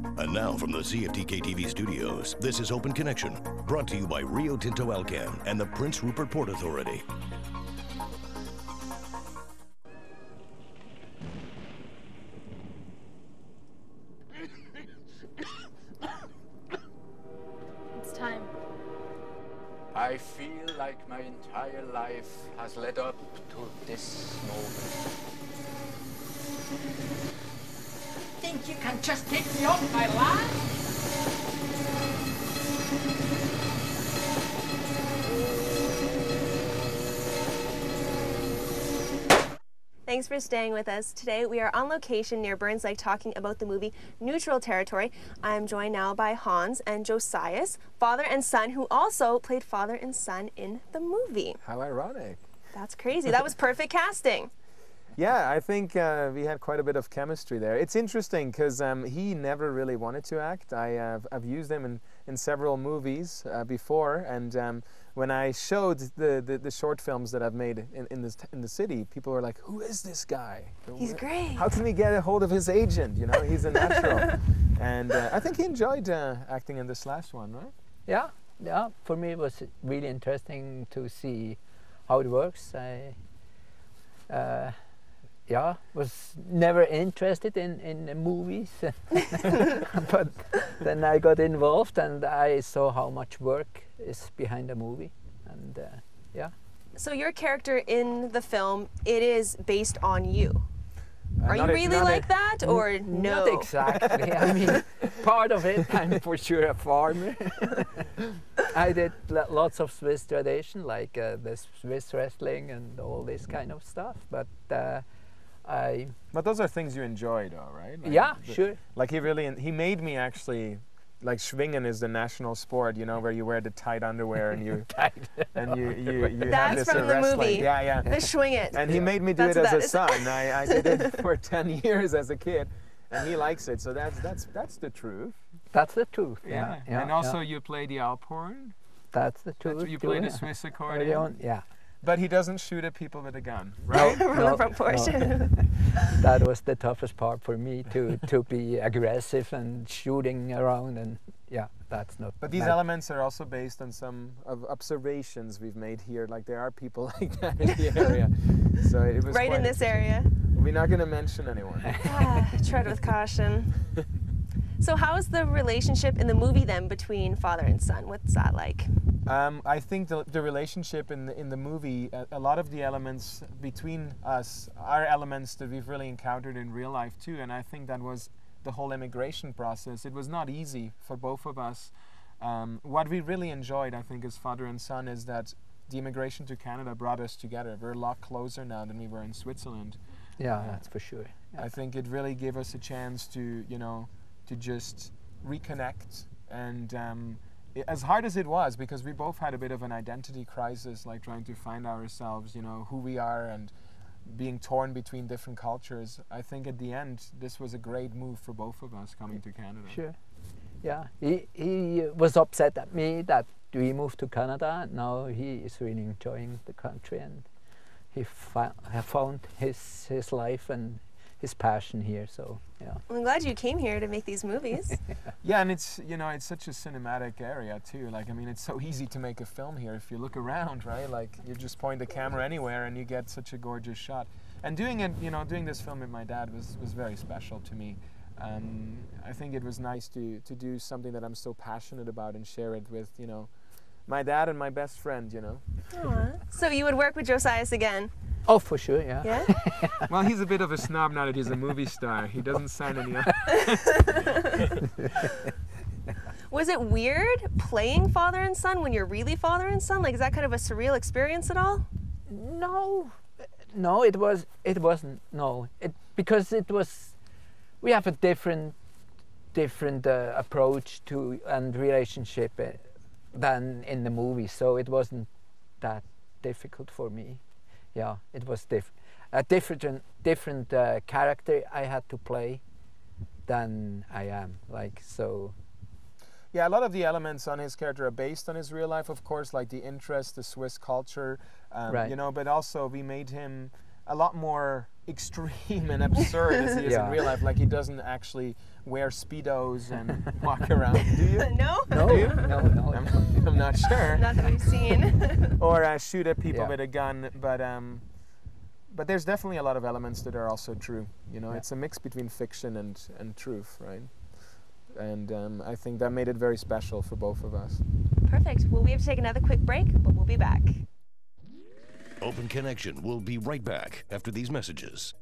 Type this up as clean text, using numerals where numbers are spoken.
And now from the CFTK-TV studios, this is Open Connection, brought to you by Rio Tinto Alcan and the Prince Rupert Port Authority. It's time. I feel like my entire life has led up to this moment. Think you can just kick me off my line? Thanks for staying with us. Today we are on location near Burns Lake talking about the movie Neutral Territory. I'm joined now by Hans and Josias, father and son, who also played father and son in the movie. How ironic. That's crazy. That was perfect casting. Yeah, I think we had quite a bit of chemistry there. It's interesting because he never really wanted to act. I've used him in several movies before, and when I showed the short films that I've made in the city, people were like, "Who is this guy? He's great. How can we get a hold of his agent? You know, he's a natural." And I think he enjoyed acting in this last one, right? Yeah. For me, it was really interesting to see how it works. Was never interested in movies, but then I got involved and I saw how much work is behind a movie, and yeah. So your character in the film, it is based on you. Are you really like that, or no? Not exactly. I mean, part of it, I'm for sure a farmer. I did lots of Swiss tradition, like the Swiss wrestling and all this kind of stuff, but But those are things you enjoy, though, right? Like yeah, sure. Like he made me actually, like schwingen is the national sport, you know, where you wear the tight underwear and you you That's have this from the wrestling. movie. Yeah. The swing it. And he made me do it as a son. I did it for 10 years as a kid, and he likes it. So that's the truth. That's the truth. Yeah. And also you play the alphorn. That's the truth. You play the Swiss accordion. Yeah. But he doesn't shoot at people with a gun, right? From the front porch. That was the toughest part for me, to be aggressive and shooting around, and yeah, that's not. But these elements are also based on some of observations we've made here. Like there are people like that in the area, so it was right in this area. We're not going to mention anyone. Tread with caution. So how is the relationship in the movie then between father and son? What's that like? I think the relationship in the movie, a lot of the elements between us are elements that we've really encountered in real life too, and I think that was the whole immigration process. It was not easy for both of us. What we really enjoyed, I think, as father and son, is that the immigration to Canada brought us together. We're a lot closer now than we were in Switzerland. Yeah, that's for sure. Yeah. I think it really gave us a chance to, you know, to just reconnect, and as hard as it was, because we both had a bit of an identity crisis, like trying to find ourselves, you know, who we are, and being torn between different cultures. I think at the end this was a great move for both of us coming to Canada. Sure. Yeah, he was upset at me that we moved to Canada, and now he is really enjoying the country, and he found his life and his passion here. So yeah. Well, I'm glad you came here to make these movies. Yeah, and it's, you know, it's such a cinematic area too. Like, I mean, it's so easy to make a film here if you look around, right? Like, you just point the camera anywhere and you get such a gorgeous shot. And doing it, you know, doing this film with my dad was very special to me. I think it was nice to do something that I'm so passionate about and share it with, you know, my dad and my best friend, you know. Aww. So you would work with Josias again? Oh, for sure, yeah. Yeah? Well, he's a bit of a snob now that he's a movie star. He doesn't sign any up. Was it weird playing father and son when you're really father and son? Like, is that kind of a surreal experience at all? No, it wasn't. No, because it was. We have a different approach to and relationship than in the movie, so it wasn't that difficult for me. Yeah, it was a different character I had to play than I am, like, so. Yeah, a lot of the elements on his character are based on his real life, of course, like the interest, the Swiss culture, right. you know, but also we made him a lot more extreme and absurd as he is Yeah. in real life. Like, he doesn't actually wear Speedos and walk around. Do you? No? No, Do you? no. I'm not sure. Not that we've seen. Or shoot at people Yeah. with a gun, but there's definitely a lot of elements that are also true. You know, Yeah. it's a mix between fiction and truth, right? And I think that made it very special for both of us. Perfect. Well, we have to take another quick break, but we'll be back. Open Connection will be right back after these messages.